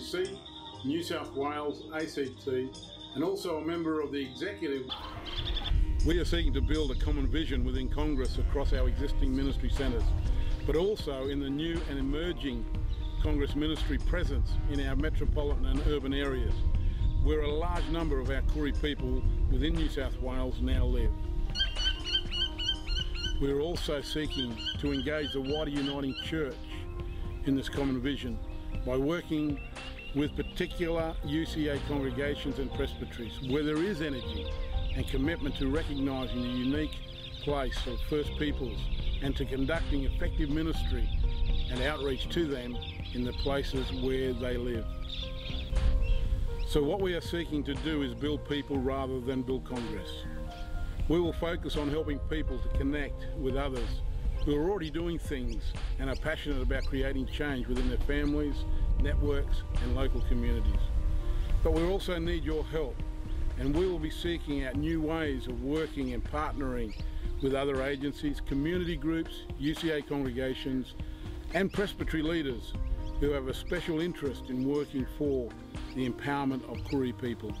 UC, New South Wales, ACT, and also a member of the executive. We are seeking to build a common vision within Congress across our existing ministry centres, but also in the new and emerging Congress ministry presence in our metropolitan and urban areas, where a large number of our Koori people within New South Wales now live. We are also seeking to engage the wider Uniting Church in this common vision by working with particular UCA congregations and presbyteries where there is energy and commitment to recognising the unique place of First Peoples and to conducting effective ministry and outreach to them in the places where they live. So what we are seeking to do is build people rather than build Congress. We will focus on helping people to connect with others who are already doing things and are passionate about creating change within their families, networks and local communities. But we also need your help, and we will be seeking out new ways of working and partnering with other agencies, community groups, UCA congregations and presbytery leaders who have a special interest in working for the empowerment of Koori people.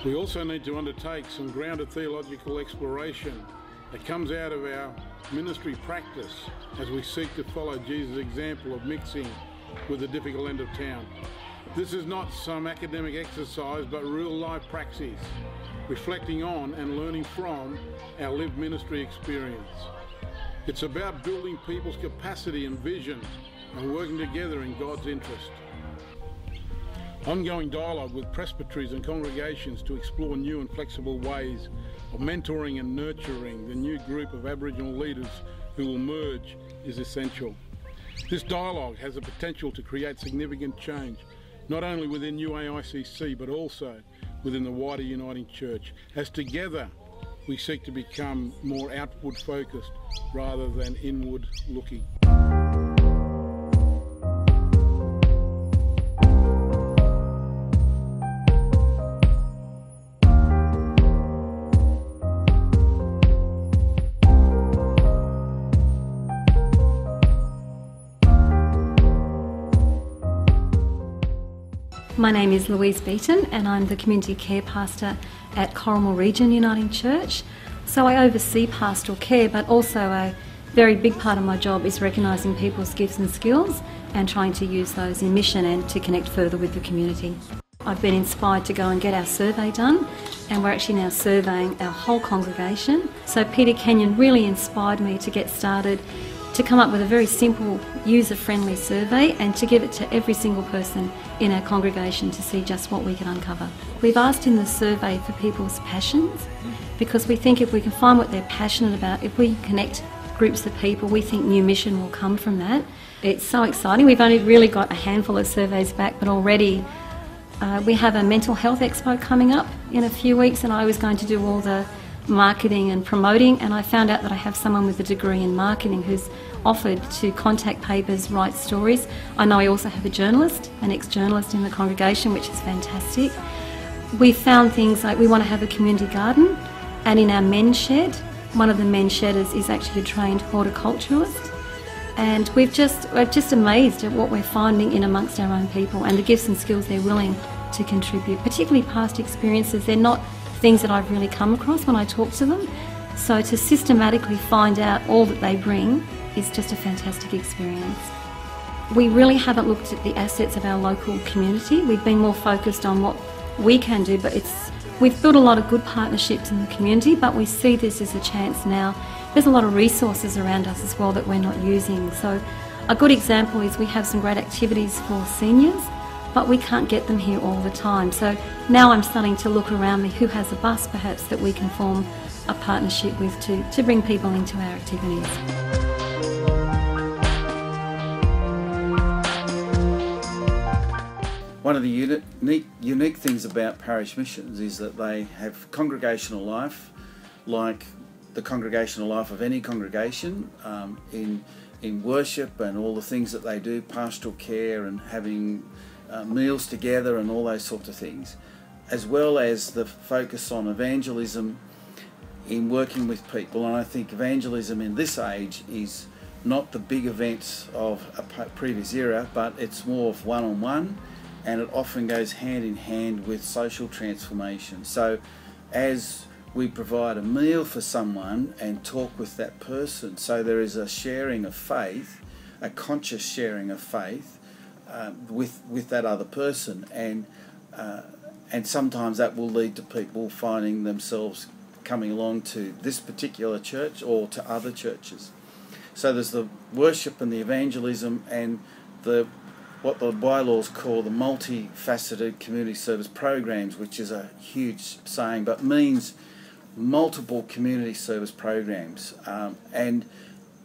We also need to undertake some grounded theological exploration that comes out of our ministry practice as we seek to follow Jesus' example of mixing with the difficult end of town. This is not some academic exercise, but real life praxis, reflecting on and learning from our lived ministry experience. It's about building people's capacity and vision and working together in God's interest. Ongoing dialogue with presbyteries and congregations to explore new and flexible ways of mentoring and nurturing the new group of Aboriginal leaders who will merge is essential. This dialogue has the potential to create significant change, not only within UAICC but also within the wider Uniting Church, as together we seek to become more outward focused rather than inward looking. My name is Louise Beaton and I'm the Community Care Pastor at Corrimal Region Uniting Church. So I oversee pastoral care, but also a very big part of my job is recognising people's gifts and skills and trying to use those in mission and to connect further with the community. I've been inspired to go and get our survey done, and we're actually now surveying our whole congregation. So Peter Kenyon really inspired me to get started, to come up with a very simple, user-friendly survey and to give it to every single person in our congregation to see just what we can uncover. We've asked in the survey for people's passions, because we think if we can find what they're passionate about, if we connect groups of people, we think new mission will come from that. It's so exciting. We've only really got a handful of surveys back, but already we have a mental health expo coming up in a few weeks, and I was going to do all the marketing and promoting, and I found out that I have someone with a degree in marketing who's offered to contact papers, write stories. I know I also have a journalist, an ex-journalist in the congregation, which is fantastic. We found things like we want to have a community garden, and in our men's shed, one of the men's shedders is actually a trained horticulturalist, and we're just amazed at what we're finding in amongst our own people and the gifts and skills they're willing to contribute, particularly past experiences. They're not things that I've really come across when I talk to them. So to systematically find out all that they bring is just a fantastic experience. We really haven't looked at the assets of our local community. We've been more focused on what we can do, but we've built a lot of good partnerships in the community, but we see this as a chance now. There's a lot of resources around us as well that we're not using. So a good example is we have some great activities for seniors, but we can't get them here all the time. So now I'm starting to look around me who has a bus perhaps that we can form a partnership with to bring people into our activities. One of the unique things about parish missions is that they have congregational life, like the congregational life of any congregation, in worship and all the things that they do, pastoral care and having meals together and all those sorts of things, as well as the focus on evangelism in working with people. And I think evangelism in this age is not the big events of a previous era, but it's more of one-on-one, and it often goes hand in hand with social transformation. So as we provide a meal for someone and talk with that person, so there is a sharing of faith, a conscious sharing of faith with that other person, and sometimes that will lead to people finding themselves coming along to this particular church or to other churches. So there's the worship and the evangelism and what the bylaws call the multifaceted community service programs, which is a huge saying, but means multiple community service programs. And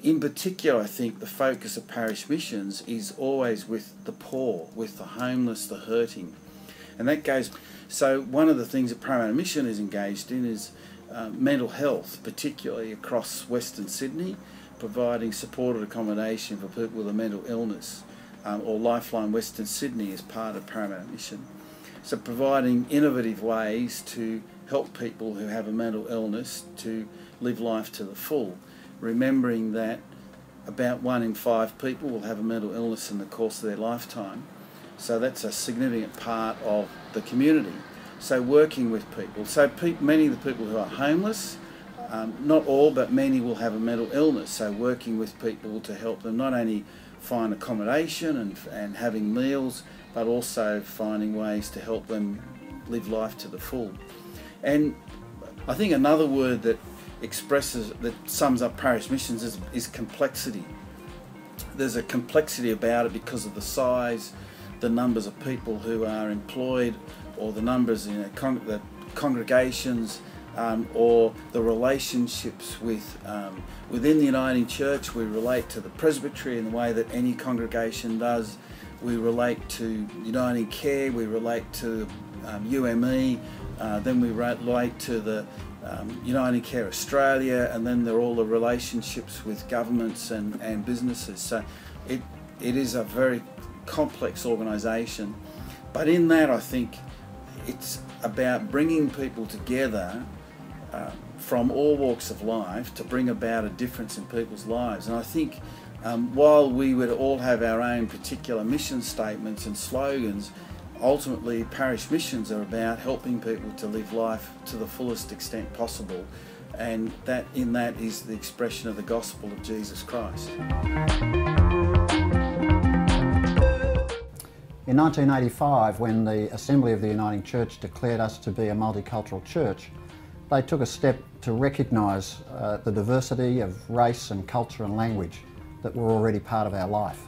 in particular, I think the focus of parish missions is always with the poor, with the homeless, the hurting. And that goes... So one of the things that Parramatta Mission is engaged in is mental health, particularly across Western Sydney, providing supported accommodation for people with a mental illness, or Lifeline Western Sydney is part of Parramatta Mission. So providing innovative ways to help people who have a mental illness to live life to the full, remembering that about 1 in 5 people will have a mental illness in the course of their lifetime. So that's a significant part of the community. So working with people. So many of the people who are homeless, not all, but many will have a mental illness. So working with people to help them not only find accommodation and having meals, but also finding ways to help them live life to the full. And I think another word that sums up parish missions is complexity. There's a complexity about it because of the size, the numbers of people who are employed, or the numbers in the congregations, or the relationships within the Uniting Church. We relate to the presbytery in the way that any congregation does. We relate to Uniting Care, we relate to UME, then we relate to the Uniting Care Australia, and then there are all the relationships with governments and businesses. So it is a very complex organisation, but in that I think it's about bringing people together from all walks of life to bring about a difference in people's lives. And I think while we would all have our own particular mission statements and slogans, ultimately parish missions are about helping people to live life to the fullest extent possible, and that is the expression of the gospel of Jesus Christ. In 1985, when the Assembly of the Uniting Church declared us to be a multicultural church, they took a step to recognise the diversity of race and culture and language that were already part of our life.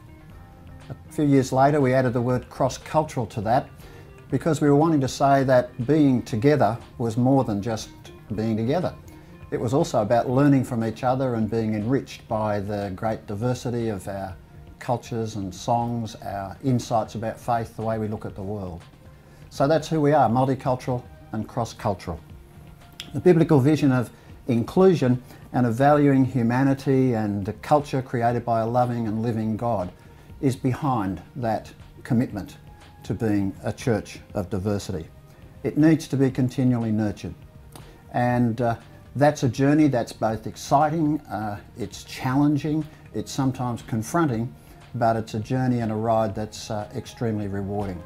A few years later, we added the word cross-cultural to that because we were wanting to say that being together was more than just being together. It was also about learning from each other and being enriched by the great diversity of our cultures and songs, our insights about faith, the way we look at the world. So that's who we are, multicultural and cross-cultural. The biblical vision of inclusion and of valuing humanity and the culture created by a loving and living God is behind that commitment to being a church of diversity. It needs to be continually nurtured. And that's a journey that's both exciting, it's challenging, it's sometimes confronting, but it's a journey and a ride that's extremely rewarding.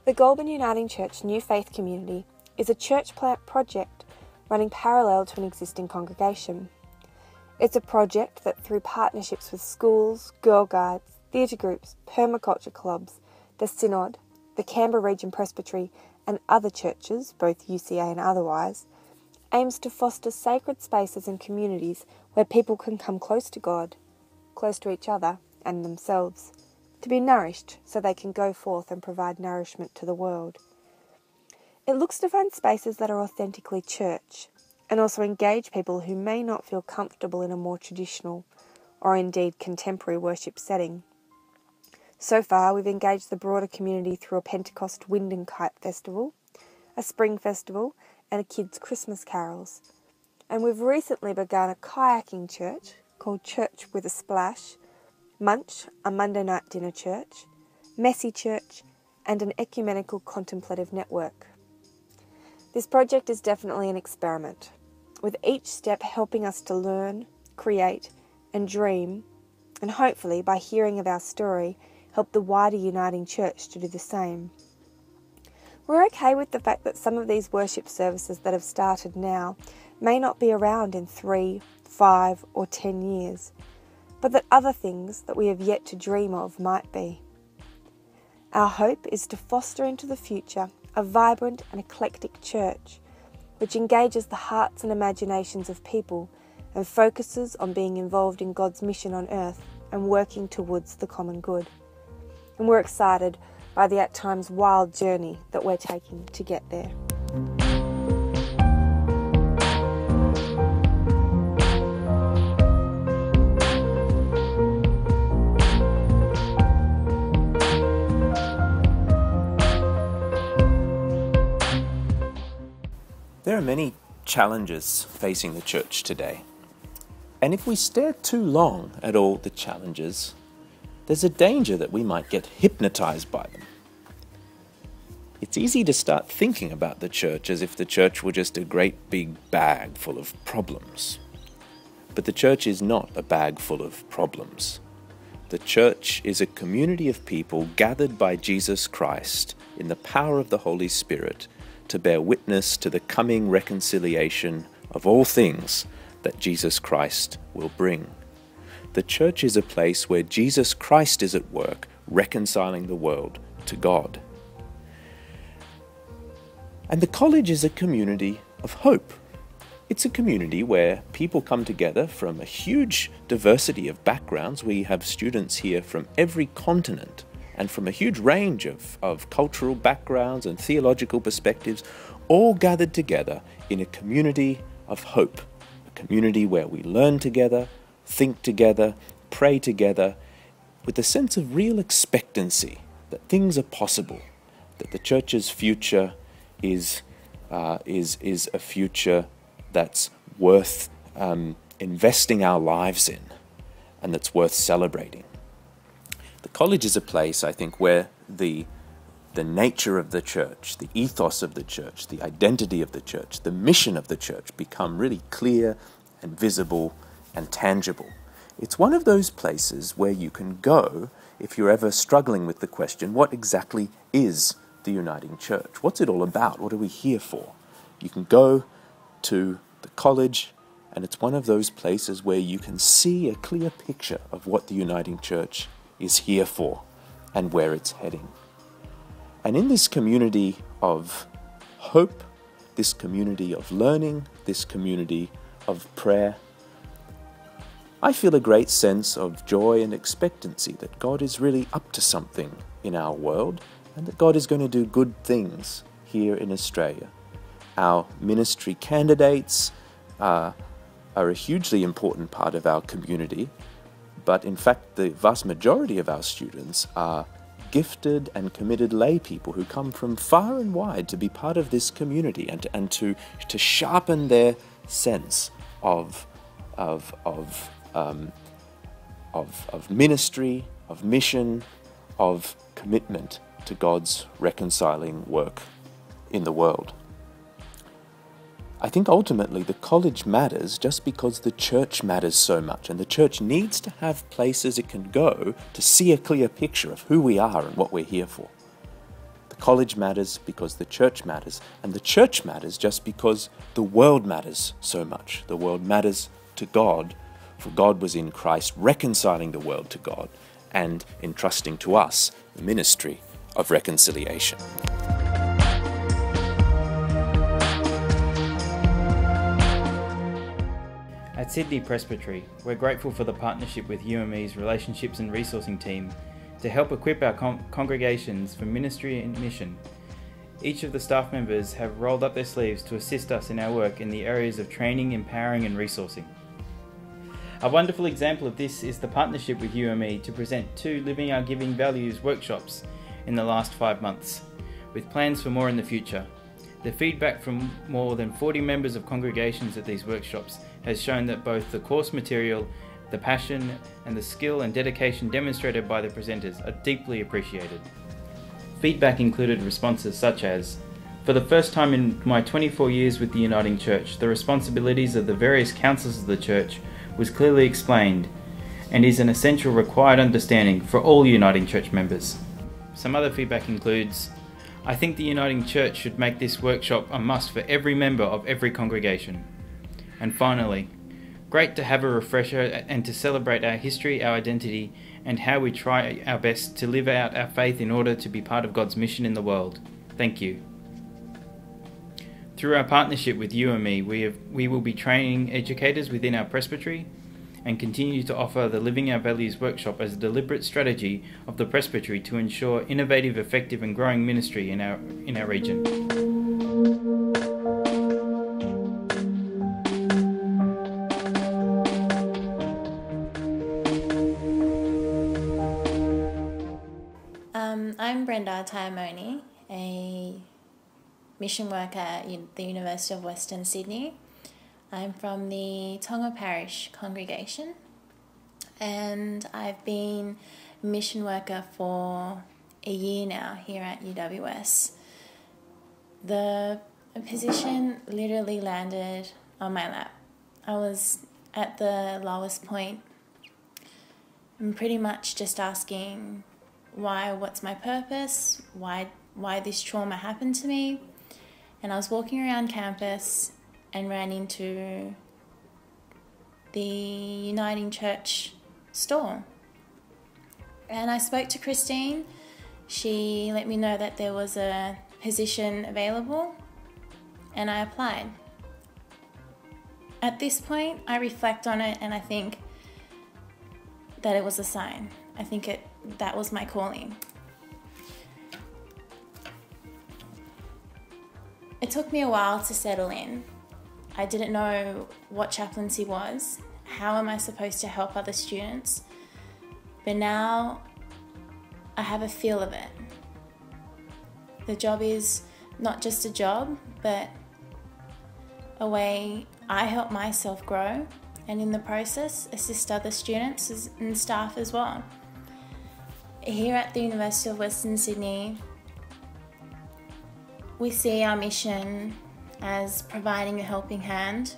The Goulburn Uniting Church New Faith Community is a church plant project running parallel to an existing congregation. It's a project that, through partnerships with schools, Girl Guides, theatre groups, permaculture clubs, the Synod, the Canberra Region Presbytery and other churches, both UCA and otherwise, aims to foster sacred spaces and communities where people can come close to God, close to each other and themselves, to be nourished so they can go forth and provide nourishment to the world. It looks to find spaces that are authentically church, and also engage people who may not feel comfortable in a more traditional or indeed contemporary worship setting. So far, we've engaged the broader community through a Pentecost Wind and Kite Festival, a Spring Festival, and a kids' Christmas carols. And we've recently begun a kayaking church called Church with a Splash, Munch, a Monday night dinner church, Messy Church, and an ecumenical contemplative network. This project is definitely an experiment, with each step helping us to learn, create, and dream, and hopefully, by hearing of our story, help the wider uniting church to do the same. We're okay with the fact that some of these worship services that have started now may not be around in 3, 5, or 10 years, but that other things that we have yet to dream of might be. Our hope is to foster into the future a vibrant and eclectic church, which engages the hearts and imaginations of people and focuses on being involved in God's mission on earth and working towards the common good. And we're excited by the at times wild journey that we're taking to get there. There are many challenges facing the church today, and if we stare too long at all the challenges, there's a danger that we might get hypnotized by them. It's easy to start thinking about the church as if the church were just a great big bag full of problems. But the church is not a bag full of problems. The church is a community of people gathered by Jesus Christ in the power of the Holy Spirit to bear witness to the coming reconciliation of all things that Jesus Christ will bring. The church is a place where Jesus Christ is at work, reconciling the world to God. And the college is a community of hope. It's a community where people come together from a huge diversity of backgrounds. We have students here from every continent and from a huge range of cultural backgrounds and theological perspectives, all gathered together in a community of hope, a community where we learn together, think together, pray together, with a sense of real expectancy that things are possible, that the church's future is a future that's worth investing our lives in and that's worth celebrating. The college is a place, I think, where the nature of the church, the ethos of the church, the identity of the church, the mission of the church become really clear and visible and tangible. It's one of those places where you can go if you're ever struggling with the question, what exactly is the uniting church? What's it all about? What are we here for? You can go to the college, and it's one of those places where you can see a clear picture of what the uniting church is here for and where it's heading. And in this community of hope, this community of learning, this community of prayer, I feel a great sense of joy and expectancy that God is really up to something in our world and that God is going to do good things here in Australia. Our ministry candidates are a hugely important part of our community, but in fact the vast majority of our students are gifted and committed lay people who come from far and wide to be part of this community and to sharpen their sense of ministry, of mission, of commitment to God's reconciling work in the world. I think ultimately the college matters just because the church matters so much, and the church needs to have places it can go to see a clear picture of who we are and what we're here for. The college matters because the church matters, and the church matters just because the world matters so much. The world matters to God, for God was in Christ reconciling the world to God and entrusting to us the ministry of reconciliation. At At Sydney Presbytery, we're grateful for the partnership with UME's Relationships and Resourcing team to help equip our congregations for ministry and mission. Each of the staff members have rolled up their sleeves to assist us in our work in the areas of training, empowering and resourcing. A wonderful example of this is the partnership with UME to present 2 Living Our Giving Values workshops in the last 5 months, with plans for more in the future. The feedback from more than 40 members of congregations at these workshops has shown that both the course material, the passion and the skill and dedication demonstrated by the presenters are deeply appreciated. Feedback included responses such as, "For the first time in my 24 years with the Uniting Church, the responsibilities of the various councils of the Church was clearly explained and is an essential required understanding for all Uniting Church members." Some other feedback includes, "I think the Uniting Church should make this workshop a must for every member of every congregation." And finally, "Great to have a refresher and to celebrate our history, our identity, and how we try our best to live out our faith in order to be part of God's mission in the world. Thank you." Through our partnership with UME, we will be training educators within our presbytery and continue to offer the Living Our Values workshop as a deliberate strategy of the presbytery to ensure innovative, effective and growing ministry in our region. I'm Brenda Taimoni, a mission worker at the University of Western Sydney. I'm from the Tonga Parish congregation and I've been a mission worker for a year now here at UWS. The position literally landed on my lap. I was at the lowest point and pretty much just asking what's my purpose, why this trauma happened to me. And I was walking around campus and ran into the Uniting Church store. And I spoke to Christine. She let me know that there was a position available and I applied. At this point, I reflect on it and I think that it was a sign. I think that was my calling. It took me a while to settle in. I didn't know what chaplaincy was. How am I supposed to help other students? But now I have a feel of it. The job is not just a job, but a way I help myself grow and in the process assist other students and staff as well. Here at the University of Western Sydney, we see our mission as providing a helping hand,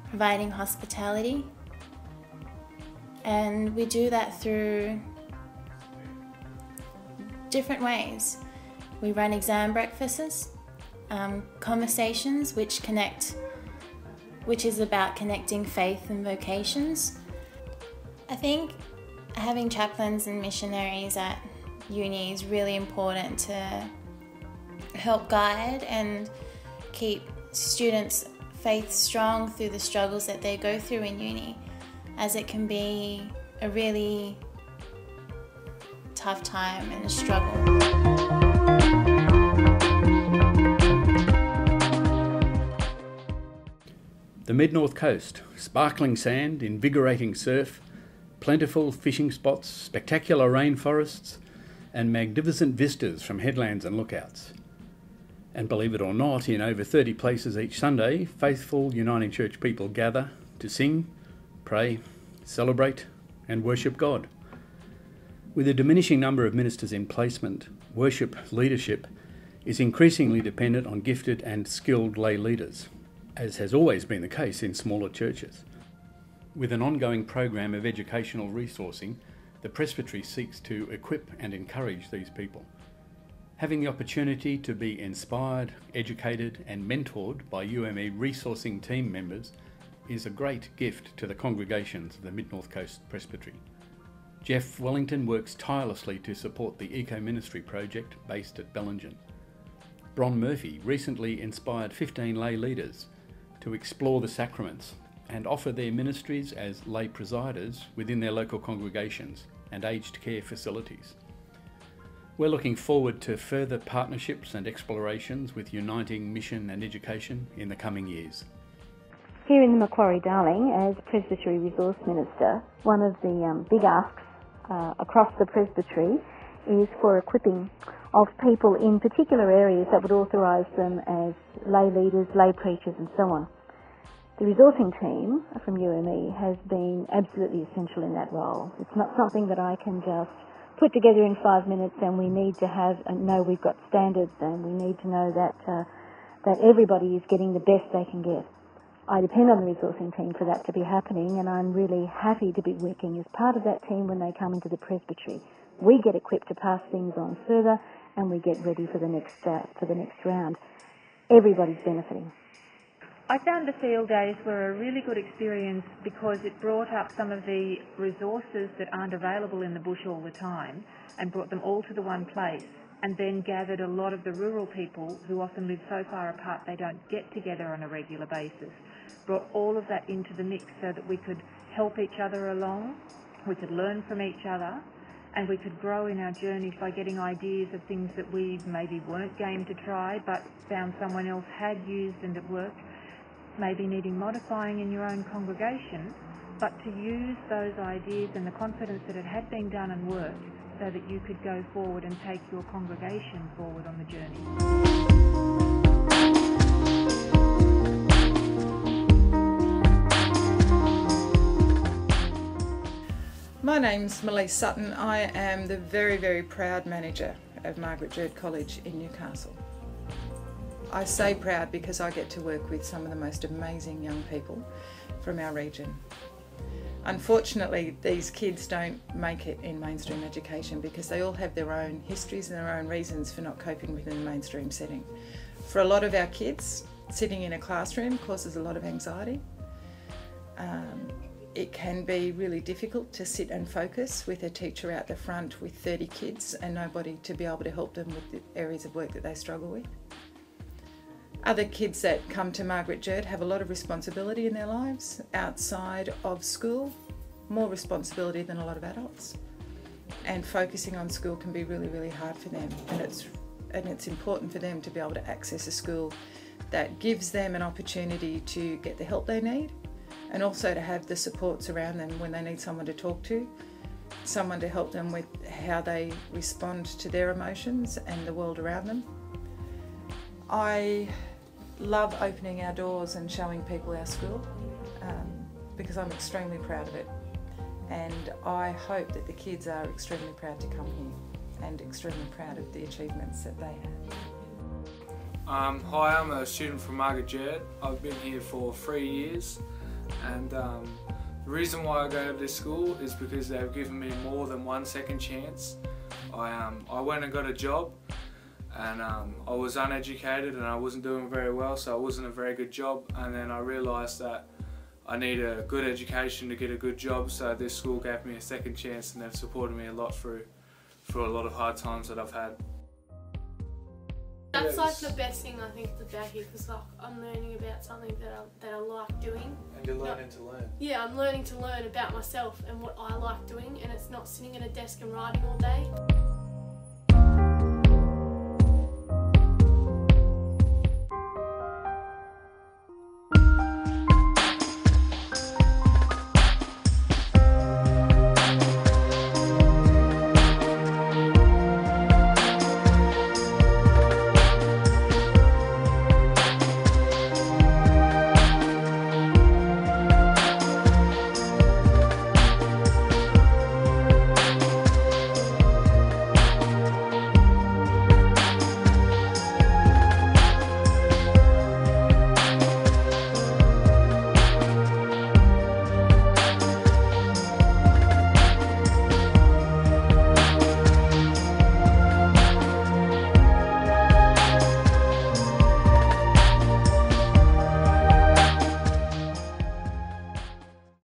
providing hospitality, and we do that through different ways. We run exam breakfasts, conversations which is about connecting faith and vocations. I think having chaplains and missionaries at uni is really important to help guide and keep students' faith strong through the struggles that they go through in uni, as it can be a really tough time and a struggle. The Mid-North Coast, sparkling sand, invigorating surf, plentiful fishing spots, spectacular rainforests, and magnificent vistas from headlands and lookouts. And believe it or not, in over 30 places each Sunday, faithful Uniting Church people gather to sing, pray, celebrate, and worship God. With a diminishing number of ministers in placement, worship leadership is increasingly dependent on gifted and skilled lay leaders, as has always been the case in smaller churches. With an ongoing program of educational resourcing, the presbytery seeks to equip and encourage these people. Having the opportunity to be inspired, educated and mentored by UME resourcing team members is a great gift to the congregations of the Mid-North Coast Presbytery. Jeff Wellington works tirelessly to support the Eco-Ministry project based at Bellingen. Bron Murphy recently inspired 15 lay leaders to explore the sacraments and offer their ministries as lay presiders within their local congregations and aged care facilities. We're looking forward to further partnerships and explorations with uniting mission and education in the coming years. Here in the Macquarie-Darling, as Presbytery Resource Minister, one of the big asks across the Presbytery is for equipping of people in particular areas that would authorise them as lay leaders, lay preachers and so on. The resourcing team from UME has been absolutely essential in that role. It's not something that I can just put together in 5 minutes, and we need to know we've got standards, and we need to know that everybody is getting the best they can get. I depend on the resourcing team for that to be happening, and I'm really happy to be working as part of that team when they come into the Presbytery. We get equipped to pass things on further, and we get ready for the next round. Everybody's benefiting. I found the field days were a really good experience because it brought up some of the resources that aren't available in the bush all the time and brought them all to the one place, and then gathered a lot of the rural people who often live so far apart they don't get together on a regular basis. Brought all of that into the mix so that we could help each other along, we could learn from each other, and we could grow in our journeys by getting ideas of things that we maybe weren't game to try but found someone else had used and it worked. Maybe needing modifying in your own congregation, but to use those ideas and the confidence that it had been done and worked so that you could go forward and take your congregation forward on the journey. My name's Melise Sutton. I am the very, very proud manager of Margaret Jerd College in Newcastle. I say proud because I get to work with some of the most amazing young people from our region. Unfortunately, these kids don't make it in mainstream education because they all have their own histories and their own reasons for not coping within a mainstream setting. For a lot of our kids, sitting in a classroom causes a lot of anxiety. It can be really difficult to sit and focus with a teacher out the front with 30 kids and nobody to be able to help them with the areas of work that they struggle with. Other kids that come to Margaret Jerd have a lot of responsibility in their lives outside of school, more responsibility than a lot of adults. And focusing on school can be really, really hard for them. And it's important for them to be able to access a school that gives them an opportunity to get the help they need and also to have the supports around them when they need someone to talk to, someone to help them with how they respond to their emotions and the world around them. I love opening our doors and showing people our school because I'm extremely proud of it, and I hope that the kids are extremely proud to come here and extremely proud of the achievements that they have. Hi, I'm a student from Margaret Jerd. I've been here for 3 years, and the reason why I go to this school is because they've given me more than one second chance. I went and got a job, and I was uneducated and I wasn't doing very well, so it wasn't a very good job, and then I realised that I need a good education to get a good job, so this school gave me a second chance and they've supported me a lot through a lot of hard times that I've had. That's like the best thing I think about here, because like I'm learning about something that I like doing. And you're learning to learn. Yeah, I'm learning to learn about myself and what I like doing, and it's not sitting at a desk and writing all day.